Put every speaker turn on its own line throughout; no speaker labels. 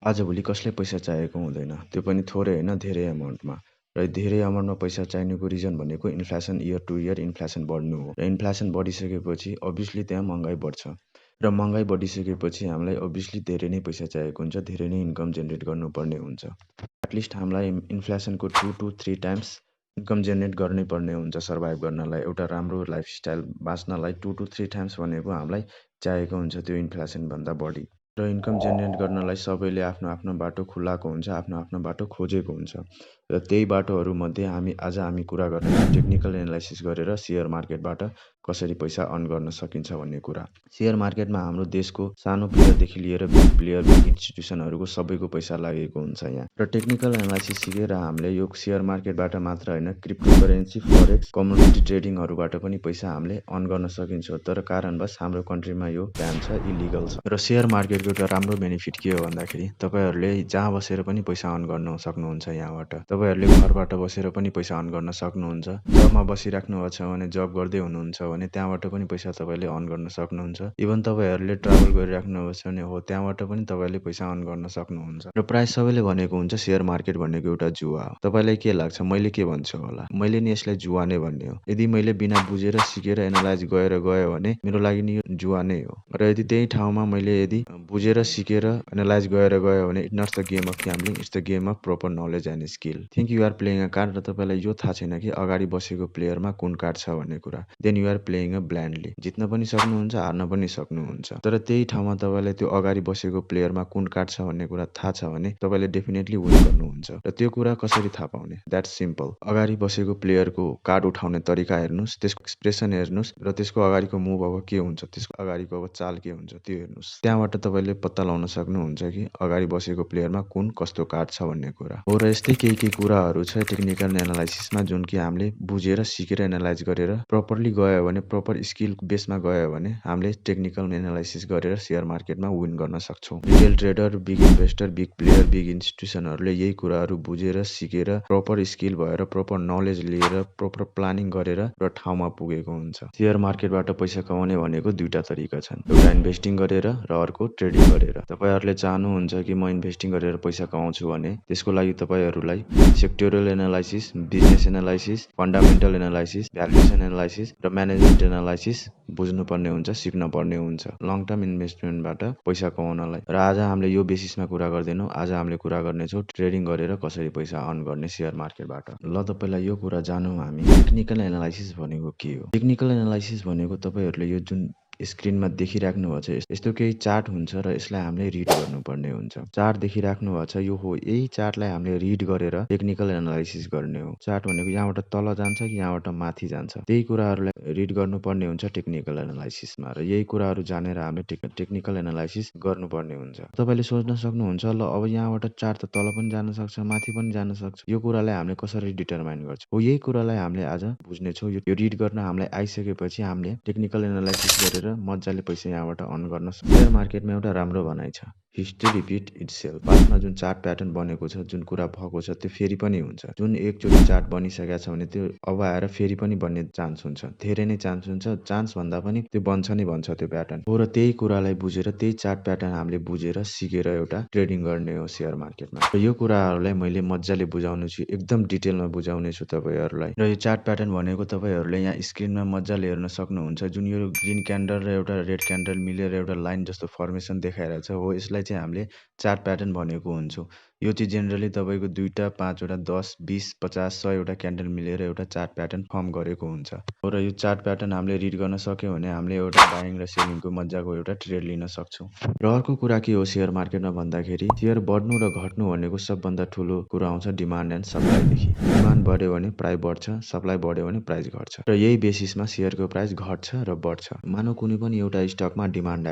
आजभोलि कसलाई पैसा चाहिएको हुँदैन, त्यो पनि थोरै होइन धेरै एमाउन्टमा। र धेरै एमाउन्टमा पैसा चाहिनुको रिजन भनेको inflation year two year inflation बढ्नु हो। र इन्फ्लेसन बढिसकेपछि अभियसली त्यहाँ महँगाइ बढ्छ र महँगाइ बढिसकेपछि हामीलाई अभियसली धेरै नै पैसा चाहिएको हुन्छ, धेरै नै इन्कम जेनेरेट गर्नुपर्ने हुन्छ। एटलिस्ट हामीलाई इन्फ्लेसनको 2 to 3 टाइम्स इन्कम जेनेरेट गर्नै पर्ने हुन्छ सर्भाइभ गर्नलाई। एउटा राम्रो लाइफस्टाइल बाँच्नलाई 2 to 3 टाइम्स भनेको हामीलाई चाहिएको हुन्छ त्यो इन्फ्लेसनभन्दा बढी। र इन्कम जेनेरेट गर्नलाई सबैले आफ्नो आफ्नो बाटो खुलाएको हुन्छ, आफ्नो आफ्नो बाटो खोजेको हुन्छ। र त्यही बाटोहरूमध्ये हामी कुरा गर्नेछौँ टेक्निकल एनालाइसिस गरेर सेयर मार्केटबाट कसरी पैसा अर्न गर्न सकिन्छ भन्ने कुरा। सेयर मार्केटमा हाम्रो देशको सानो प्लेयरदेखि लिएर बिग प्लेयर, बिग इन्स्टिट्युसनहरूको सबैको पैसा लागेको हुन्छ यहाँ। र टेक्निकल एनालाइसिस सिकेर हामीले यो सेयर मार्केटबाट मात्र होइन, क्रिप्टो करेन्सी, फरेक्स, कमोडिटी ट्रेडिङहरूबाट पनि पैसा हामीले अर्न गर्न सकिन्छ। तर कारणवश हाम्रो कन्ट्रीमा यो ब्यान छ, इलिगल छ। र सेयर मार्केटको एउटा राम्रो बेनिफिट के हो भन्दाखेरि तपाईँहरूले जहाँ बसेर पनि पैसा अर्न गर्न सक्नुहुन्छ यहाँबाट। तपाईँहरूले घरबाट बसेर पनि पैसा अर्न गर्न सक्नुहुन्छ। जबमा बसिराख्नु भएको छ भने, जब गर्दै हुनुहुन्छ भने त्यहाँबाट पनि पैसा तपाईँले अर्न गर्न सक्नुहुन्छ। इभन तपाईँहरूले ट्राभल गरिराख्नु भएको छ भने हो त्यहाँबाट पनि तपाईँले पैसा अर्न गर्न सक्नुहुन्छ। र प्रायः सबैले भनेको हुन्छ सेयर मार्केट भनेको एउटा जुवा हो। तपाईँलाई के लाग्छ? मैले के भन्छु होला? मैले नि यसलाई जुवा नै भन्ने हो। यदि मैले बिना बुझेर सिकेर एनालाइज गएर गयो भने मेरो लागि नि यो जुवा नै हो। र यदि त्यही ठाउँमा मैले यदि बुझेर सिकेर एनालाइज गएर गयो भने it's not the game of gambling, it's the game of proper knowledge and skill. Think you are playing a card र तपाईँलाई यो थाहा छैन कि अगाडि बसेको प्लेयरमा कुन कार्ड छ भन्ने कुरा। Then you are playing a blindly. जित्न पनि सक्नुहुन्छ, हार्न पनि सक्नुहुन्छ। तर त्यही ठाउँमा तपाईँलाई त्यो अगाडि बसेको प्लेयरमा कुन कार्ड छ भन्ने कुरा थाहा छ भने तपाईँले डेफिनेटली विन गर्नुहुन्छ। र त्यो कुरा कसरी थाहा पाउने? That's simple. अगाडि बसेको प्लेयरको कार्ड उठाउने तरिका हेर्नुहोस्, त्यसको एक्सप्रेसन हेर्नुहोस् र त्यसको अगाडिको मुभ अब के हुन्छ, त्यसको अगाडिको अब चाल के हुन्छ त्यो हेर्नुहोस्। त्यहाँबाट तपाईँले पत्ता लगाउन सक्नुहुन्छ कि अगाडि बसेको प्लेयरमा कुन कस्तो कार्ड छ भन्ने कुरा हो। र यस्तै केही कुराहरू छ टेक्निकल एनालाइसिसमा जुन कि हामीले बुझेर सिकेर एनालाइज गरेर प्रपरली गयो भने, प्रपर स्किल बेसमा गयो भने हामीले टेक्निकल एनालाइसिस गरेर सेयर मार्केटमा विन गर्न सक्छौँ। Retail trader, big investor, big player, big इन्स्टिट्युसनहरूले यही कुराहरू बुझेर सिकेर प्रपर स्किल भएर प्रपर नलेज लिएर प्रपर प्लानिङ गरेर र ठाउँमा पुगेको हुन्छ। सेयर मार्केटबाट पैसा कमाउने भनेको दुईटा तरिका छन्, एउटा इन्भेस्टिङ गरेर र अर्को ट्रेडिङ गरेर। तपाईँहरूले चाहनुहुन्छ कि म इन्भेस्टिङ गरेर पैसा कमाउँछु भने त्यसको लागि तपाईँहरूलाई sectoral analysis, business analysis, fundamental analysis, valuation analysis र म्यानेजमेन्ट एनालाइसिस बुझ्नुपर्ने हुन्छ, सिक्नुपर्ने हुन्छ लङ टर्म इन्भेस्टमेन्टबाट पैसा कमाउनलाई। र आज हामीले यो बेसिसमा कुरा गर्दैनौँ, आज हामीले कुरा गर्नेछौँ ट्रेडिङ गरेर कसरी पैसा अर्न गर्ने सेयर मार्केटबाट। ल त पहिला यो कुरा जानौँ हामी टेक्निकल एनालाइसिस भनेको के हो। टेक्निकल एनालाइसिस भनेको तपाईँहरूले यो जुन स्क्रिनमा देखिराख्नु भएको छ यस्तो केही चार्ट हुन्छ र यसलाई हामीले रिड गर्नुपर्ने हुन्छ। चार्ट देखिराख्नु भएको छ, यो हो, यही चार्टलाई हामीले रिड गरेर टेक्निकल एनालाइसिस गर्ने हो। चार्ट भनेको यहाँबाट तल जान्छ कि यहाँबाट माथि जान्छ, त्यही कुराहरूलाई रिड गर्नुपर्ने हुन्छ टेक्निकल एनालाइसिसमा। र यही कुराहरू जानेर हामीले टेक्निकल एनालाइसिस गर्नुपर्ने हुन्छ। तपाईँले सोच्न सक्नुहुन्छ ल अब यहाँबाट चार्ट त तल पनि जान सक्छ, माथि पनि जान सक्छ, यो कुरालाई हामीले कसरी डिटरमाइन गर्छौँ हो, यही कुरालाई हामीले आज बुझ्नेछौँ। यो रिड गर्न हामीलाई आइसकेपछि हामीले टेक्निकल एनालाइसिस गरेर मजाले पैसा यहाँबाट अर्न गर्न सक्छौँ। सेयर मार्केटमा एउटा राम्रो भनाइ छ, हिस्ट्री रिपिट इट्सेल्फ। पास्टमा जुन चार्ट प्याटर्न बनेको छ, जुन कुरा भएको छ त्यो फेरि पनि हुन्छ। जुन एकचोटि चार्ट बनिसकेको छ भने त्यो अब आएर फेरि पनि बन्ने चान्स हुन्छ, धेरै नै चान्स हुन्छ। चान्स भन्दा पनि त्यो बन्छ नै बन्छ त्यो प्याटर्न हो। र त्यही कुरालाई बुझेर त्यही चार्ट प्याटर्न हामीले बुझेर सिकेर एउटा ट्रेडिङ गर्ने हो सेयर मार्केटमा। र यो कुराहरूलाई मैले मजाले बुझाउने छु, एकदम डिटेलमा बुझाउने छु तपाईँहरूलाई। र यो चार्ट प्याटर्न भनेको तपाईँहरूले यहाँ स्क्रिनमा मजाले हेर्न सक्नुहुन्छ। जुन यो ग्रिन क्यान्डल र एउटा रेड क्यान्डल मिलेर एउटा लाइन जस्तो फर्मेसन देखाइरहेको छ हो, यसलाई चाहिँ हामीले चार्ट प्याटर्न भनेको हुन्छौँ। यो चाहिँ जेनरली तपाईँको 2टा 5वटा 10 20 50 100वटा क्यान्डल मिलेर एउटा चार्ट प्याटर्न फर्म गरेको हुन्छ हो। र यो चार्ट प्याटर्न हामीले रिड गर्न सक्यौँ भने हामीले एउटा बाइङ र सेलिङको मजाको एउटा ट्रेड लिन सक्छौँ। र अर्को कुरा के हो सेयर मार्केटमा भन्दाखेरि सेयर बढ्नु र घट्नु भनेको सबभन्दा ठुलो कुरा आउँछ डिमान्ड एन्ड सप्लाईदेखि। डिमान्ड बढ्यो भने प्राइस बढ्छ, सप्लाई बढ्यो भने प्राइस घट्छ। र यही बेसिसमा सेयरको प्राइस घट्छ र बढ्छ। मानौ कुनै पनि एउटा स्टकमा डिमान्ड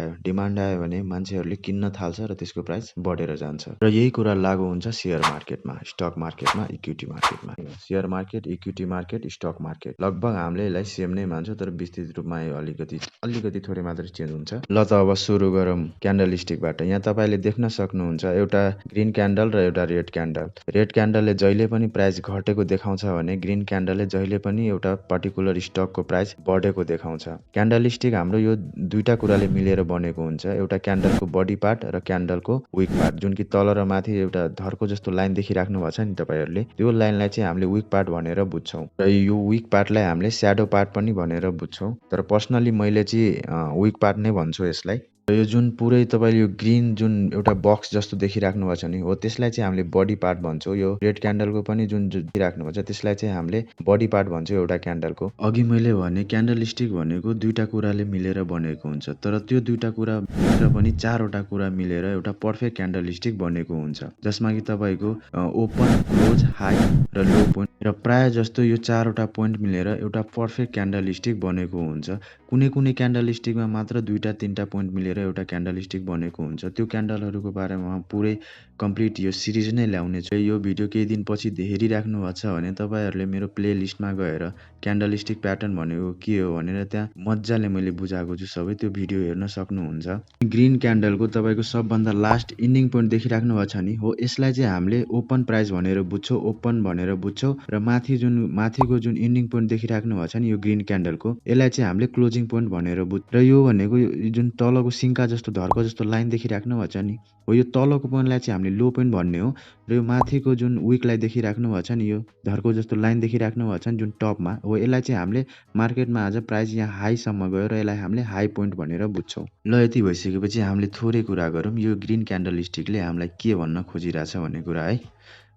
आयो भने मान्छेहरूले किन्न थाल्छ र त्यसको प्राइस बढेर जान्छ। र यही कुरा लागु हुन्छ सेयर मार्केटमा, स्टक मार्केटमा, इक्विटी मार्केटमा। Share market, equity market, stock market लगभग हामीले यसलाई सेम नै मान्छौँ, तर विस्तृत रूपमा यो अलिकति थोरै मात्रै चेन्ज हुन्छ। ल त अब सुरु गरौँ क्यान्डल स्टिकबाट। यहाँ तपाईँले देख्न सक्नुहुन्छ एउटा ग्रिन क्यान्डल र एउटा रेड क्यान्डल। रेड क्यान्डलले जहिले पनि प्राइस घटेको देखाउँछ भने ग्रिन क्यान्डलले जहिले पनि एउटा पर्टिकुलर स्टकको प्राइस बढेको देखाउँछ। क्यान्डल स्टिक हाम्रो यो दुईटा कुराले मिलेर बनेको हुन्छ, एउटा क्यान्डलको बडी पार्ट र क्यान्डलको विक पार्ट, जुन कि तल र माथि एउटा धर्को जस्तो लाइन देखिराख्नु भएको छ नि तपाईहरुले, त्यो लाइनलाई चाहिँ हामीले विक पार्ट भनेर बुझ्छौं र यो विक पार्टलाई हामीले स्याडो पार्ट पनि भनेर बुझ्छौं। तर पर्सनली मैले चाहिँ विक पार्ट नै भन्छु यसलाई। र यो जुन पुरै तपाईले यो ग्रीन जुन एउटा बक्स जस्तो देखिराख्नु भएको छ नि, हो त्यसलाई चाहिँ हामीले बडी पार्ट भन्छौं। यो रेड क्यान्डलको पनि जुन देखिराख्नु भएको छ त्यसलाई चाहिँ हामीले बडी पार्ट भन्छौं एउटा क्यान्डलको। अघि मैले भने क्यान्डल स्टिक भनेको दुईटा कुराले मिलेर बनेको हुन्छ, तर त्यो दुईटा कुरा भित्र पनि चारवटा कुरा मिलेर एउटा पर्फेक्ट क्यान्डल स्टिक बनेको हुन्छ, जसमा कि तपाईको ओपन, क्लोज, हाई र लो पोइन्ट र प्राय जस्तो यो चारवटा पोइन्ट मिलेर एउटा पर्फेक्ट क्यान्डल स्टिक बनेको हुन्छ। कुनै कुनै क्यान्डल स्टिकमा मात्र दुईटा तीनटा पोइन्ट मिलेर एउटा क्यान्डल स्टिक बनेको हुन्छ। त्यो क्यान्डलहरुको बारेमा पुरै कम्प्लिट यो सिरिज नै ल्याउने छु। यो भिडियो केही दिनपछि हेरिराख्नु भएको छ भने तपाईहरुले मेरो प्ले लिस्टमा गएर क्यान्डल स्टिक प्याटर्न भनेको के हो भनेर त्यहाँ मज्जाले मैले बुझाएको छु सबै, त्यो भिडियो हेर्न सक्नुहुन्छ। ग्रीन क्यान्डलको तपाईको सबभन्दा लास्ट इन्डिङ पोइन्ट देखिराख्नु भएको छ नि, हो यसलाई चाहिँ हामीले ओपन प्राइस भनेर बुझ्छौं, ओपन भनेर बुझ्छौं र माथिको जुन इन्डिङ पोइन्ट देखिराख्नु भएको छ नि यो ग्रीन क्यान्डलको, यसलाई चाहिँ हामीले क्लोजिङ पोइन्ट भनेर र यो भनेको जुन तलको सिंका जस्तो धर्को जस्तो लाइन देखिराख्नु भएको छ नि, हो यो तलको पोइन्टलाई चाहिँ हामीले लो पोइन्ट भन्ने हो र यो माथिको जुन विकलाई देखिराख्नु भएको छ नि, यो धर्को जस्तो लाइन देखिराख्नु भएको छ नि जुन टपमा, हो यसलाई चाहिँ हामीले मार्केटमा आज प्राइस यहाँ हाई सम्म गयो र यसलाई हामीले हाई पोइन्ट भनेर बुझ्छौं। ल यति भइसकेपछि हामीले थोरै कुरा गरौँ यो ग्रीन क्यान्डल स्टिकले हामीलाई के भन्न खोजिरहेछ भन्ने कुरा है।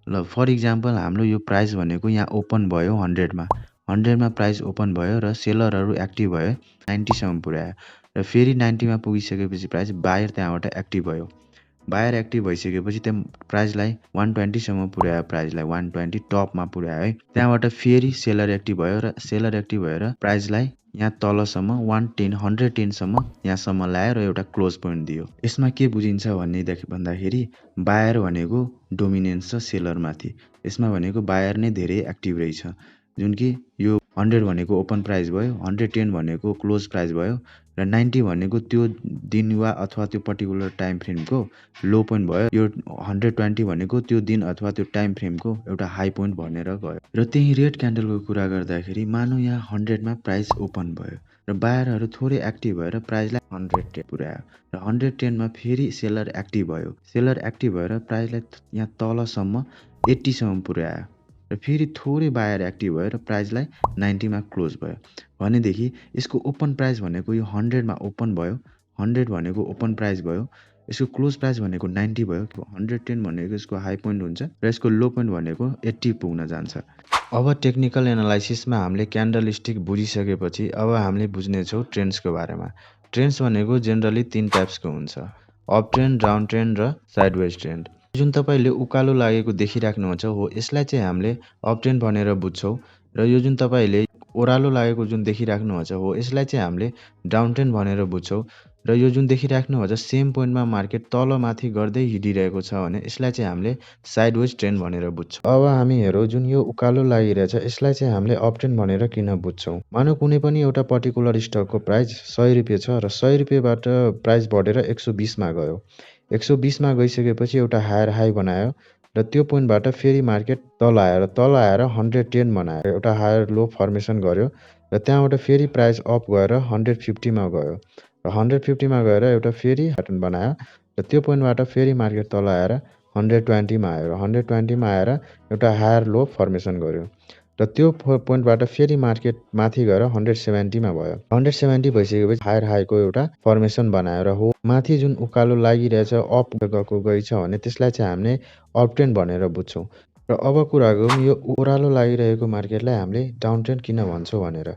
ल फर इक्जाम्पल हाम्रो यो प्राइस भनेको यहाँ ओपन भयो 100 मा, 100 मा प्राइस ओपन भयो र सेलरहरु एक्टिभ भयो 90 सम्म पुर्यायो र फेरि 90 मा पुगिसकेपछि प्राइस बायर त्यहाँबाट एक्टिभ भयो। बायर एक्टिभ भइसकेपछि त्यो प्राइसलाई 120 सम्म पुर्यायो, प्राइसलाई 120 टपमा पुर्यायो है। त्यहाँबाट फेरि सेलर एक्टिभ भयो र सेलर एक्टिभ भएर प्राइसलाई यहाँ तलसम्म 110 सम्म यहाँसम्म ल्यायो र एउटा क्लोज पोइन्ट दियो। यसमा के बुझिन्छ भन्दाखेरि बायर भनेको डोमिनेन्स छ सेलर माथि। यसमा भनेको बायर नै धेरै एक्टिभ रहेछ, जुन कि यो 100 भनेको ओपन प्राइस भयो, 110 भनेको क्लोज प्राइस भयो र 90 भनेको त्यो दिन वा अथवा त्यो पर्टिकुलर टाइम फ्रेमको लो पोइन्ट भयो। यो 120 भनेको त्यो दिन अथवा त्यो टाइम फ्रेमको एउटा हाई पोइन्ट भनेर गयो। र त्यही रेड क्यान्डलको कुरा गर्दाखेरि मानौ यहाँ 100 मा प्राइस ओपन भयो र बायरहरु थोरै एक्टिभ भएर प्राइसलाई 110 पुर्यायो र 110 मा फेरि सेलर एक्टिभ भयो। सेलर एक्टिभ भएर प्राइसलाई यहाँ तलसम्म 80 सम्म पुर्यायो र फेरि थोरै बायर एक्टिभ भएर प्राइसलाई 90 मा क्लोज भयो। भनेदेखि यसको ओपन प्राइस भनेको यो 100 मा ओपन भयो, 100 भनेको ओपन प्राइस भयो, यसको क्लोज प्राइस भनेको 90 भयो। 110 भनेको यसको हाई पोइन्ट हुन्छ र यसको लो पोइन्ट भनेको 80 पुग्न जान्छ। अब टेक्निकल एनालाइसिसमा हामीले क्यान्डल स्टिक बुझिसकेपछि अब हामीले बुझ्ने छौं ट्रेन्ड्सको बारेमा। ट्रेन्ड्स भनेको जेनरली 3 टाइप्सको हुन्छ, अप ट्रेन्ड, डाउन ट्रेन्ड र साइडवेज ट्रेन्ड। जुन तपाईले उकालो लागेको देखिराख्नुहुन्छ हो यसलाई चाहिँ हामीले अप ट्रेन्ड भनेर बुझ्छौं र यो जुन तपाईले ओह्रालो लागेको जुन देखिराख्नुहुन्छ हो यसलाई चाहिँ हामीले डाउन ट्रेन्ड भनेर बुझ्छौं र यो जुन देखिराख्नुहुन्छ सेम पोइन्टमा मार्केट तल माथि गर्दै हिडिरहेको छ भने यसलाई चाहिँ हामीले साइडवेज ट्रेन्ड भनेर बुझ्छौं। अब हामी हेरौं जुन यो उकालो लागिरहेछ यसलाई चाहिँ हामीले अप ट्रेन्ड भनेर किन बुझ्छौं। मानौ कुनै पनि एउटा पर्टिकुलर स्टकको प्राइस 100 रुपैयाँ छ र 100 रुपैयाँबाट प्राइस बढेर 120 मा गयो। 120 मा गइसकेपछि एउटा हायर हाई बनायो र त्यो पोइन्टबाट फेरि मार्केट तल आएर 110 बनायो, एउटा हायर लो फर्मेसन गर्यो र त्यहाँबाट फेरि प्राइस अप गएर 150 मा गयो र 150 मा गएर एउटा फेरि प्याटर्न बनायो र त्यो पोइन्टबाट फेरि मार्केट तल आएर 120 मा आयो र 120 मा आएर एउटा हायर लो फर्मेसन गर्यो र त्यो पोइन्टबाट फेरि मार्केट माथि गएर 170 मा भयो। 170 भइसकेपछि हायर हाईको एउटा फर्मेसन बनायो र हो माथि जुन उकालो लागिरहेछ अप गइछ भने त्यसलाई चाहिँ हामीले अप ट्रेन्ड भनेर बुझ्छौं। र अब कुरा गरौँ यो ओह्रालो लागिरहेको मार्केटलाई हामीले डाउन ट्रेन्ड किन भन्छौं भनेर।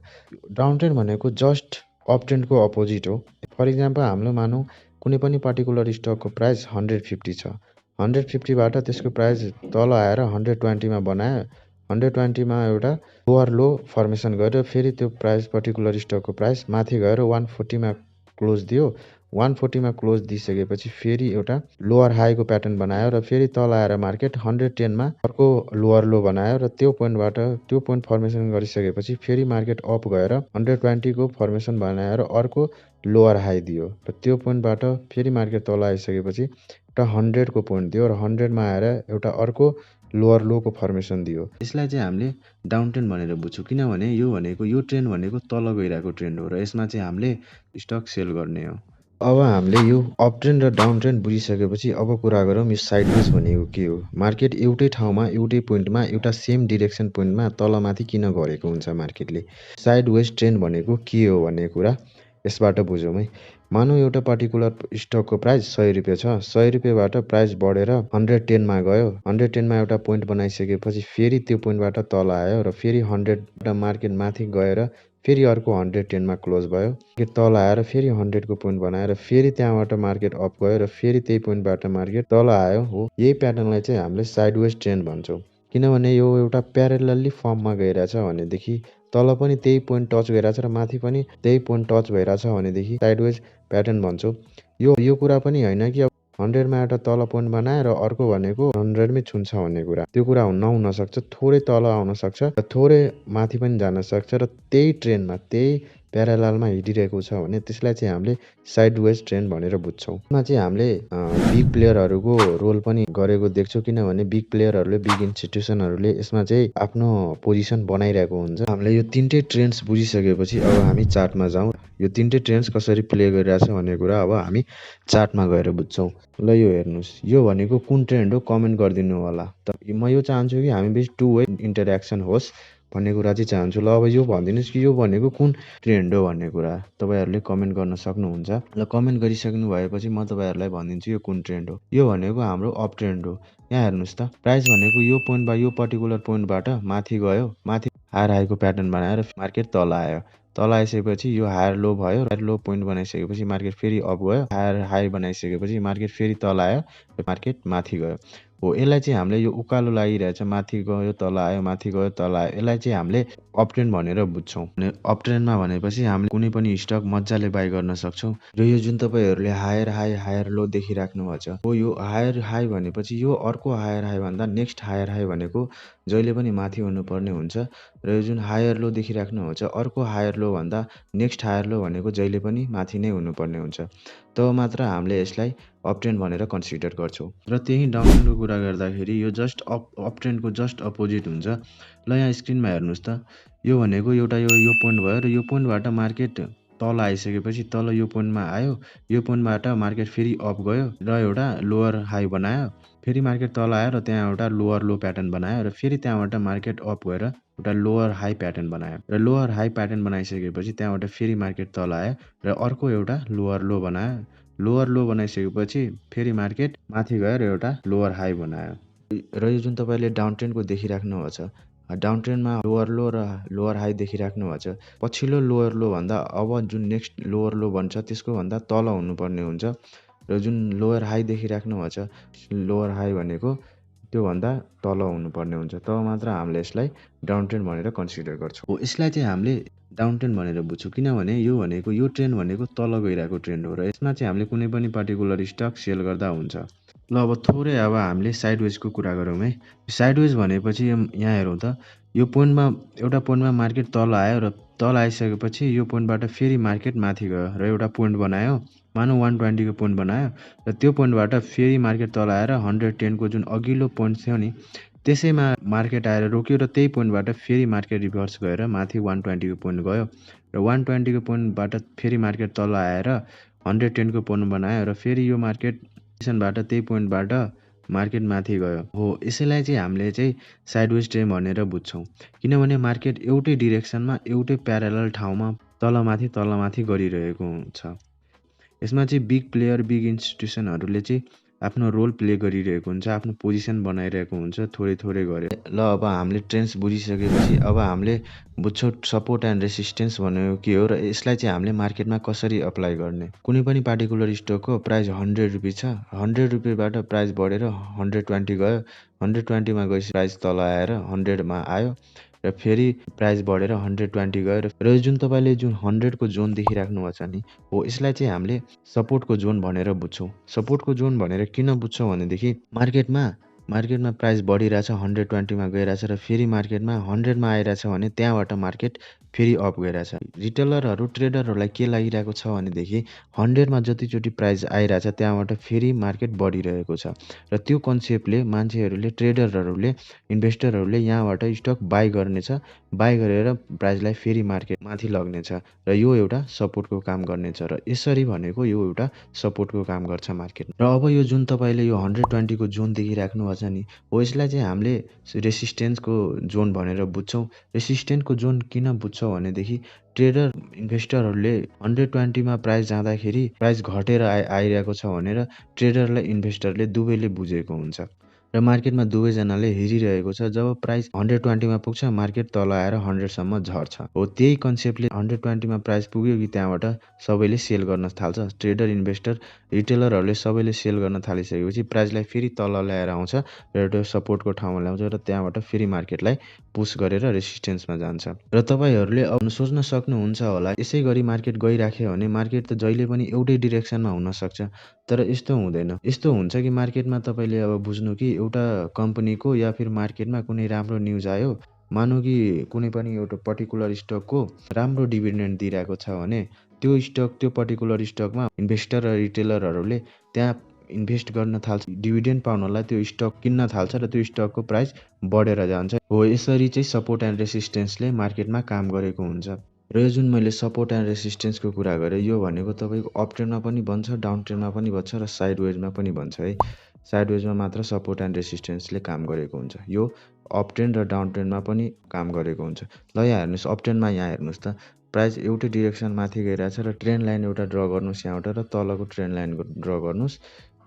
डाउन ट्रेन्ड भनेको जस्ट अप ट्रेन्डको अपोजिट हो। फर इक्जाम्पल हाम्रो मानौ कुनै पनि पर्टिकुलर स्टकको प्राइस 150 छ, 150 बाट त्यसको प्राइस तल आएर 120 मा बनायो, 120 मा एउटा लोअर लो फर्मेसन गर्यो, फेरि त्यो प्राइस पर्टिकुलर स्टकको प्राइस माथि गएर 140 मा क्लोज दियो, 140 मा क्लोज दिइसकेपछि फेरि एउटा लोअर हाईको प्याटर्न बनायो र फेरि तल आएर मार्केट 110 मा अर्को लोअर लो बनायो र त्यो पोइन्ट फर्मेसन गरिसकेपछि फेरि मार्केट अप गएर 120 को फर्मेसन बनायो र अर्को लोअर हाई दियो र त्यो पोइन्टबाट फेरि मार्केट तल आइसकेपछि एउटा 100 को पोइन्ट दियो र 100 मा आएर एउटा अर्को लोअर लो को फर्मेसन दियो। यसलाई चाहिँ हामीले डाउन ट्रेन्ड भनेर बुझ्छौं, किनभने यो ट्रेन्ड भनेको तल गइरहेको ट्रेन्ड हो र यसमा चाहिँ हामीले स्टक सेल गर्ने हो।
अब हामीले यो अप ट्रेन्ड र डाउन ट्रेन्ड बुझिसकेपछि अब कुरा गरौँ यो साइडवेज भनेको के हो। मार्केट एउटै ठाउँमा एउटै पोइन्टमा एउटा सेम डिरेक्सन पोइन्टमा तलमाथि किन गरेको हुन्छ मार्केटले। साइडवेज ट्रेन्ड भनेको के हो भन्ने कुरा यसबाट बुझौँ है। मानौँ एउटा पर्टिकुलर स्टकको प्राइस 100 रुपियाँ छ, 100 रुपियाँबाट प्राइस बढेर 110 मा गयो, 110 मा एउटा पोइन्ट बनाइसकेपछि फेरि त्यो पोइन्टबाट तल आयो र फेरि 100 मार्केट माथि गएर फेरि अर्को 110 मा क्लोज भयो। मार्केट तल आएर फेरि 100 को पोइन्ट बनाएर फेरि त्यहाँबाट मार्केट अप गयो र फेरि त्यही पोइन्टबाट मार्केट तल आयो हो। यही प्याटर्नलाई चाहिँ हामीले साइडवेज ट्रेन्ड भन्छौँ। किनभने यो एउटा प्यारलली फर्ममा गइरहेछ भनेदेखि तल पनि त्यही पोइन्ट टच गइरहेछ र माथि पनि त्यही पोइन्ट टच भइरहेछ भनेदेखि साइडवेज प्याटर्न भन्छौँ। यो कुरा पनि होइन कि अब 100 मा एउटा तल पोइन्ट बनायो र अर्को भनेको 100 मै छुन्छ भन्ने कुरा। त्यो कुरा नहुन सक्छ। थोरै तल आउन सक्छ र थोरै माथि पनि जान सक्छ र त्यही ट्रेन्डमा त्यही प्याराललमा हिँडिरहेको छ भने त्यसलाई चाहिँ हामीले साइडवेज ट्रेन्ड भनेर बुझ्छौँ। यसमा चाहिँ हामीले बिग प्लेयरहरूको रोल पनि गरेको देख्छौँ। किनभने बिग प्लेयरहरूले बिग इन्स्टिट्युसनहरूले यसमा चाहिँ आफ्नो पोजिसन बनाइरहेको हुन्छ। हामीले यो तिनटै ट्रेन्ड्स बुझिसकेपछि अब हामी चार्टमा जाउँ। यो तिनटै ट्रेन्ड्स कसरी प्ले गरिरहेछ भन्ने कुरा अब हामी चार्टमा गएर बुझ्छौँ। ल यो हेर्नुहोस्, यो भनेको कुन ट्रेन्ड हो कमेन्ट गरिदिनु होला। म यो चाहन्छु कि हामी बिच टु वे इन्टरेक्सन होस् भन्ने कुरा चाहिँ चाहन्छु। ल अब यो भनिदिनुहोस् कि यो भनेको कुन ट्रेन्ड हो भन्ने कुरा तपाईँहरूले कमेन्ट गर्न सक्नुहुन्छ। ल कमेन्ट गरिसक्नु भएपछि म तपाईँहरूलाई भनिदिन्छु यो कुन ट्रेन्ड हो। यो भनेको हाम्रो अप ट्रेन्ड हो। यहाँ हेर्नुहोस् त, प्राइस भनेको यो पोइन्टबाट यो पर्टिकुलर पोइन्टबाट माथि गयो, माथि हायर हाईको प्याटर्न बनाएर मार्केट तल आयो। तल आइसकेपछि यो हायर लो भयो, हायर लो पोइन्ट बनाइसकेपछि मार्केट फेरि अप गयो, हायर हाई बनाइसकेपछि मार्केट फेरि तल आयो र मार्केट माथि गयो हो। यसलाई चाहिँ हामीले यो उकालो लागिरहेछ, माथि गयो तल आयो, माथि गयो तल आयो, यसलाई चाहिँ हामीले अप ट्रेन्ड भनेर बुझ्छौँ। अप ट्रेन्डमा भनेपछि हामीले कुनै पनि स्टक मजाले बाई गर्न सक्छौँ। र यो जुन तपाईँहरूले हायर हाई हायर लो देखिराख्नु भएको छ हो, यो हायर हाई भनेपछि यो अर्को हायर हाई भन्दा नेक्स्ट हायर हाई भनेको जहिले पनि माथि हुनुपर्ने हुन्छ। र यो जुन हायर लो देखिराख्नु भएको छ, अर्को हायर लो भन्दा नेक्स्ट हायर लो भनेको जहिले पनि माथि नै हुनुपर्ने हुन्छ। तब मात्र हामीले यसलाई अप ट्रेन्ड भनेर कन्सिडर गर्छौँ। र त्यही डाउन ट्रेन्डको कुरा गर्दाखेरि यो जस्ट अप ट्रेन्डको जस्ट अपोजिट हुन्छ। ल यहाँ स्क्रिनमा हेर्नुहोस् त, यो भनेको एउटा यो पोइन्ट भयो र यो पोइन्टबाट मार्केट तल आइसकेपछि तल यो पोइन्टमा आयो, यो पोइन्टबाट मार्केट फेरि अप गयो र एउटा लोवर हाई बनायो, फेरि मार्केट तल आयो र त्यहाँ एउटा लोवर लो प्याटर्न बनायो र फेरि त्यहाँबाट मार्केट अप गएर एउटा लोवर हाई प्याटर्न बनायो र लोवर हाई प्याटर्न बनाइसकेपछि त्यहाँबाट फेरि मार्केट तल आयो र अर्को एउटा लोवर लो बनायो। लोवर लो बनाइसकेपछि फेरि मार्केट माथि गएर एउटा लोवर हाई बनायो। र यो जुन तपाईँले डाउन ट्रेन्डको देखिराख्नु भएको छ, डाउन ट्रेन्डमा लोवर लो र लोवर हाई देखिराख्नु भएको छ। पछिल्लो लोवर लो भन्दा अब जुन नेक्स्ट लोवर लो बन्छ त्यसको भन्दा तल हुनुपर्ने हुन्छ। र जुन लोवर हाई देखिराख्नु भएको छ, लोवर हाई भनेको त्योभन्दा तल हुनुपर्ने हुन्छ। तब मात्र हामीले यसलाई डाउन ट्रेन्ड भनेर कन्सिडर गर्छौँ हो। यसलाई चाहिँ हामीले डाउन ट्रेन्ड भनेर बुझ्छौँ। किनभने यो भनेको यो ट्रेन्ड भनेको तल गइरहेको ट्रेन्ड हो र यसमा चाहिँ हामीले कुनै पनि पर्टिकुलर स्टक सेल गर्दा हुन्छ। ल अब थोरै अब हामीले साइडवेजको कुरा गरौँ है। साइडवेज भनेपछि यहाँ हेरौँ त, यो पोइन्टमा एउटा पोइन्टमा मार्केट तल आयो र तल आइसकेपछि यो पोइन्टबाट फेरि मार्केट माथि गयो र एउटा पोइन्ट बनायो, मानौँ 120 को पोइन्ट बनायो र त्यो पोइन्टबाट फेरि मार्केट तल आएर 110 को जुन अघिल्लो पोइन्ट थियो नि त्यसैमा मार्केट आएर रोक्यो र त्यही पोइन्टबाट फेरि मार्केट रिभर्स गएर माथि 120 को पोइन्ट गयो र 120 को पोइन्टबाट फेरि मार्केट तल आएर 110 को पोइन्ट बनायो र फेरि यो मार्केट पोजिसनबाट त्यही पोइन्टबाट मार्केट माथि गयो हो। यसैलाई चाहिँ हामीले चाहिँ साइडवेज ट्रेन्ड भनेर बुझ्छौँ। किनभने मार्केट एउटै डिरेक्सनमा एउटै प्यारलल ठाउँमा तलमाथि गरिरहेको हुन्छ। यसमा चाहिँ बिग प्लेयर बिग इन्स्टिट्युसनहरूले चाहिँ आफ्नो रोल प्ले गरिरहेको हुन्छ, आफ्नो पोजिसन बनाइरहेको हुन्छ थोरै थोरै गरेर। ल अब हामीले ट्रेन्ड्स बुझिसकेपछि अब हामीले बुझ्छौँ सपोर्ट एन्ड रेसिस्टेन्स भनेको के हो र यसलाई चाहिँ हामीले मार्केटमा कसरी अप्लाई गर्ने। कुनै पनि पार्टिकुलर स्टकको प्राइस 100 रुपियाँ छ, 100 रुपियाँबाट प्राइस बढेर 120 गयो, 120 मा गएपछि प्राइस तल आएर 100 मा आयो र फेरि प्राइस बढेर 120 गयो र जुन तपाईँले जुन 100 को जोन देखिराख्नु भएको छ नि हो, यसलाई चाहिँ हामीले सपोर्टको जोन भनेर बुझ्छौँ। सपोर्टको जोन भनेर किन बुझ्छौँ भनेदेखि मार्केटमा मार्केटमा प्राइस बढिरहेछ 120 मा गइरहेछ र फेरि मार्केटमा 100 मा आइरहेछ भने त्यहाँबाट मार्केट फेरि अप गइरहेछ। रिटेलरहरू ट्रेडरहरूलाई के लागिरहेको छ भनेदेखि 100 मा जतिचोटि प्राइस आइरहेछ त्यहाँबाट फेरि मार्केट बढिरहेको छ र त्यो कन्सेप्टले मान्छेहरूले ट्रेडरहरूले इन्भेस्टरहरूले यहाँबाट स्टक बाई गर्नेछ, बाई गरेर प्राइसलाई फेरि मार्केट माथि लग्नेछ र यो एउटा सपोर्टको काम गर्नेछ र यसरी भनेको यो एउटा सपोर्टको काम गर्छ मार्केटमा। र अब यो जुन तपाईँले यो 120 को जोन देखिराख्नु भएको छ नि, हो यसलाई चाहिँ हामीले रेसिस्टेन्सको जोन भनेर बुझ्छौँ। रेसिस्टेन्सको जोन किन बुझ्छौँ भनेदेखि ट्रेडर इन्भेस्टरहरूले 120 मा प्राइस जाँदाखेरि प्राइस घटेर आइरहेको छ भनेर ट्रेडरलाई इन्भेस्टरले दुवैले बुझेको हुन्छ र मार्केटमा दुवैजनाले हेरिरहेको छ। जब प्राइस 120 मा पुग्छ मार्केट तल आएर 100 सम्म झर्छ। हो त्यही कन्सेप्टले 120 मा प्राइस पुग्यो कि त्यहाँबाट सबैले सेल गर्न थाल्छ। ट्रेडर इन्भेस्टर रिटेलरहरूले सबैले सेल गर्न थालिसकेपछि प्राइसलाई फेरि तल ल्याएर आउँछ र एउटा सपोर्टको ठाउँमा ल्याउँछ र त्यहाँबाट फेरि मार्केटलाई पुस गरेर रेसिस्टेन्समा जान्छ। र तपाईँहरूले अब सोच्न सक्नुहुन्छ होला यसै गरी मार्केट गइराख्यो भने मार्केट त जहिले पनि एउटै डिरेक्सनमा हुनसक्छ। तर यस्तो हुँदैन। यस्तो हुन्छ कि मार्केटमा तपाईँले अब बुझ्नु कि एउटा कम्पनीको या फिर मार्केटमा कुनै राम्रो न्युज आयो, मानौँ कि कुनै पनि एउटा पर्टिकुलर स्टकको राम्रो डिभिडेन्ड दिइरहेको छ भने त्यो स्टक त्यो पर्टिकुलर स्टकमा इन्भेस्टर र रिटेलरहरूले त्यहाँ इन्भेस्ट गर्न थाल्छ। डिभिडेन्ड पाउनलाई त्यो स्टक किन्न थाल्छ र त्यो स्टकको प्राइस बढेर जान्छ। हो यसरी चाहिँ सपोर्ट एन्ड रेसिस्टेन्सले मार्केटमा काम गरेको हुन्छ। र यो जुन मैले सपोर्ट एन्ड रेसिस्टेन्सको कुरा गरेँ यो भनेको तपाईँको अप ट्रेन्डमा पनि बन्छ, डाउन ट्रेन्डमा पनि बन्छ र साइडवेजमा पनि बन्छ है। साइडवेजमा मात्र सपोर्ट एन्ड रेसिस्टेन्सले काम गरेको हुन्छ। यो अप ट्रेन्ड र डाउन ट्रेन्डमा पनि काम गरेको हुन्छ। ल यहाँ हेर्नुहोस् अप ट्रेन्डमा यहाँ हेर्नुहोस् त प्राइस एउटै डिरेक्सन माथि गइरहेछ र ट्रेन्ड लाइन एउटा ड्र गर्नुहोस् यहाँबाट र तलको ट्रेन्ड लाइन ड्र गर्नुहोस्।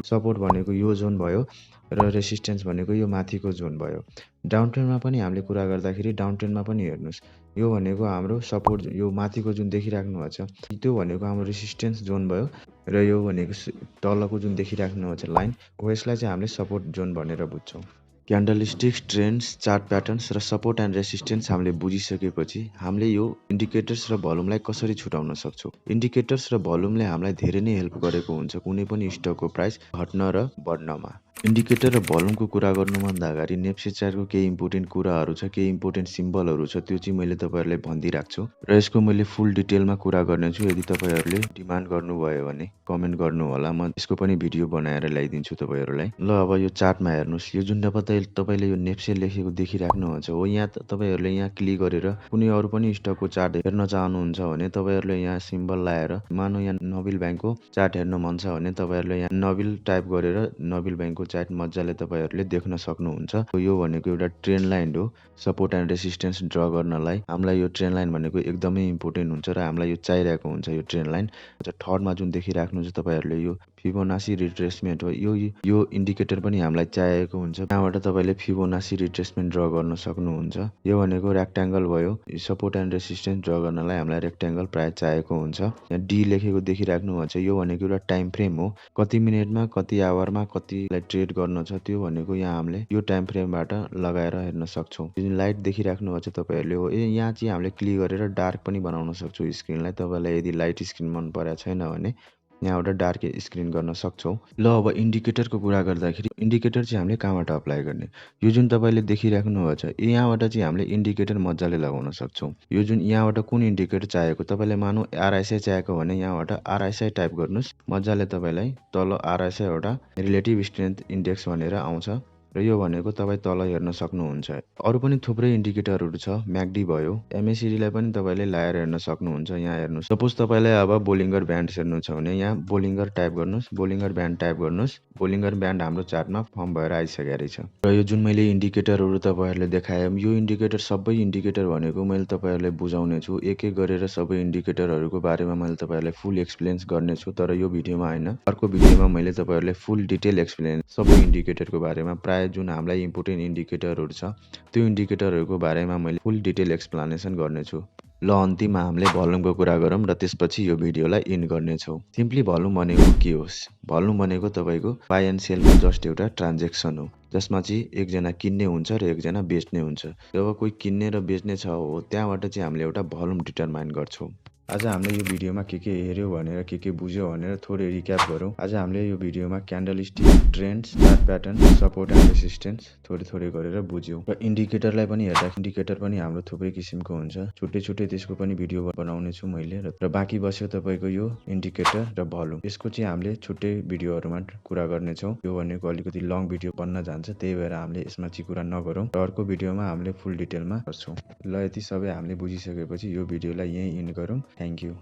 सपोर्ट भनेको यो जोन भयो र रेसिस्टेन्स भनेको यो माथिको जोन भयो। डाउन ट्रेन्डमा पनि हामीले कुरा गर्दाखेरि डाउन ट्रेन्डमा पनि हेर्नुहोस् यो भनेको हाम्रो सपोर्ट यो माथिको जुन देखिराख्नु भएको छ त्यो भनेको हाम्रो रेसिस्टेन्स जोन भयो र यो भनेको तलको जुन देखिराख्नु भएको छ लाइन हो यसलाई चाहिँ हामीले सपोर्ट जोन भनेर बुझ्छौँ। क्यान्डलस्टिक्स, ट्रेन्ड्स, चार्ट प्याटर्न्स र सपोर्ट एन्ड रेसिस्टेन्स हामीले बुझिसकेपछि हामीले यो इन्डिकेटर्स र भोल्युमलाई कसरी छुटाउन सक्छौँ। इन्डिकेटर्स र भोल्युमले हामीलाई धेरै नै हेल्प गरेको हुन्छ कुनै पनि स्टकको प्राइस घट्न र बढ्नमा। इन्डिकेटर र भोल्युमको कुरा गर्नुभन्दा अगाडि नेप्से चार्टको केही इम्पोर्टेन्ट कुराहरू छ, केही इम्पोर्टेन्ट सिम्बलहरू छ त्यो चाहिँ मैले तपाईँहरूलाई भनिदिइराख्छु र यसको मैले फुल डिटेलमा कुरा गर्नेछु। यदि तपाईँहरूले डिमान्ड गर्नुभयो भने कमेन्ट गर्नु होला, म यसको पनि भिडियो बनाएर ल्याइदिन्छु तपाईँहरूलाई। ल अब यो चार्टमा हेर्नुहोस् यो जुन तपाईँले यो नेप्से लेखेको देखिराख्नुहुन्छ हो यहाँ तपाईँहरूले यहाँ क्लिक गरेर कुनै अरू पनि स्टकको चार्ट हेर्न चाहनुहुन्छ भने तपाईँहरूले यहाँ सिम्बल लाएर मानौँ यहाँ नबिल ब्याङ्कको चार्ट हेर्न मन छ भने तपाईँहरूले यहाँ नबिल टाइप गरेर नबिल ब्याङ्कको चार्ट मजाले तपाईँहरूले देख्न सक्नुहुन्छ। यो भनेको एउटा ट्रेन्ड लाइन हो। सपोर्ट एन्ड रेसिस्टेन्स ड्र गर्नलाई हामीलाई यो ट्रेन्ड लाइन भनेको एकदमै इम्पोर्टेन्ट हुन्छ र हामीलाई यो चाहिरहेको हुन्छ यो ट्रेन्ड लाइन। थर्डमा जुन देखिराख्नुहुन्छ तपाईँहरूले यो फिबोनासी रिट्रेसमेन्ट हो। यो इन्डिकेटर पनि हामीलाई चाहिएको हुन्छ। त्यहाँबाट तपाईँले फिबोनासी रिट्रेसमेन्ट ड्र गर्न सक्नुहुन्छ। यो भनेको रेक्ट्याङ्गल भयो। सपोर्ट एन्ड रेसिस्टेन्स ड्र गर्नलाई हामीलाई रेक्ट्याङ्गल प्रायः चाहिएको हुन्छ। यहाँ डी लेखेको देखिराख्नु भएको छ यो भनेको एउटा टाइम फ्रेम हो। कति मिनटमा कति आवरमा कतिलाई ट्रेड गर्न छ त्यो भनेको यहाँ हामीले यो टाइम फ्रेमबाट लगाएर हेर्न सक्छौँ। जुन लाइट देखिराख्नु भएको छ तपाईँहरूले हो यहाँ चाहिँ हामीले क्लिक गरेर डार्क पनि बनाउन सक्छौँ स्क्रिनलाई। तपाईँलाई यदि लाइट स्क्रिन मन परेको छैन भने यहाँबाट डार्क स्क्रिन गर्न सक्छौँ। ल अब इन्डिकेटरको कुरा गर्दाखेरि इन्डिकेटर चाहिँ हामीले कहाँबाट अप्लाई गर्ने, यो जुन तपाईँले देखिराख्नु भएको छ यहाँबाट चाहिँ हामीले इन्डिकेटर मजाले लगाउन सक्छौँ। यो जुन यहाँबाट कुन इन्डिकेटर चाहिएको तपाईँलाई मानौँ आरएसआई चाहिएको भने यहाँबाट आरएसआई टाइप गर्नुहोस्। मजाले तपाईँलाई तल आरएसआई एउटा रिलेटिभ स्ट्रेन्थ इन्डेक्स भनेर आउँछ र यो भनेको तपाईँ तल हेर्न सक्नुहुन्छ। अरू पनि थुप्रै इन्डिकेटरहरू छ, म्याकडी भयो, एमएसिडीलाई पनि तपाईँले लाएर हेर्न सक्नुहुन्छ। यहाँ हेर्नुहोस् सपोज तपाईँलाई अब बोलिङ्गर ब्यान्ड हेर्नु छ भने यहाँ बोलिङ्गर टाइप गर्नुहोस्, बोलिङ्गर ब्यान्ड टाइप गर्नुहोस्। बोलिङ्गर ब्यान्ड हाम्रो चार्टमा फर्म भएर आइसकेको रहेछ। र यो जुन मैले इन्डिकेटरहरू तपाईँहरूले देखाएँ यो इन्डिकेटर सबै इन्डिकेटर भनेको मैले तपाईँहरूलाई बुझाउने छु। एक एक गरेर सबै इन्डिकेटरहरूको बारेमा मैले तपाईँहरूलाई फुल एक्सप्लेन्स गर्नेछु तर यो भिडियोमा होइन, अर्को भिडियोमा मैले तपाईँहरूलाई फुल डिटेल एक्सप्लेन सबै इन्डिकेटरको बारेमा प्रायः जुन हामीलाई इम्पोर्टेन्ट इन्डिकेटरहरू छ त्यो इन्डिकेटरहरूको बारेमा मैले फुल डिटेल एक्सप्लेनेसन गर्नेछु। ल अन्तिममा हामीले भोल्युमको कुरा गरौँ र त्यसपछि यो भिडियोलाई इन्ड गर्नेछौँ। सिम्पली भोल्युम भनेको के होस्, भोल्युम भनेको तपाईँको बाई एन्ड सेलको जस्ट एउटा ट्रान्जेक्सन हो जसमा चाहिँ एकजना किन्ने हुन्छ र एकजना बेच्ने हुन्छ। जब कोही किन्ने र बेच्ने छ हो त्यहाँबाट चाहिँ हामीले एउटा भोल्युम डिटरमाइन गर्छौँ।
आज हामीले यो भिडियोमा के हेर्यो भनेर के बुझ्यो भनेर थोरै रिक्याप गरौँ। आज हामीले यो भिडियोमा candlestick, trends, chart pattern, support and resistance थोरै गरेर बुझ्यौँ। र इन्डिकेटरलाई पनि हेर्दा इन्डिकेटर पनि हाम्रो थुप्रै किसिमको हुन्छ। छुट्टै त्यसको पनि भिडियो बनाउने छु मैले र बाँकी बस्यो तपाईँको यो इन्डिकेटर र भोल्युम। यसको चाहिँ हामीले छुट्टै भिडियोहरूमा कुरा गर्नेछौँ। यो भनेको अलिकति लङ भिडियो बन्न जान्छ, त्यही भएर हामीले यसमा चाहिँ कुरा नगरौँ र अर्को भिडियोमा हामीले फुल डिटेलमा गर्छौँ। ल यति सबै हामीले बुझिसकेपछि यो भिडियोलाई यहीँ इन्ड गरौँ। Thank you.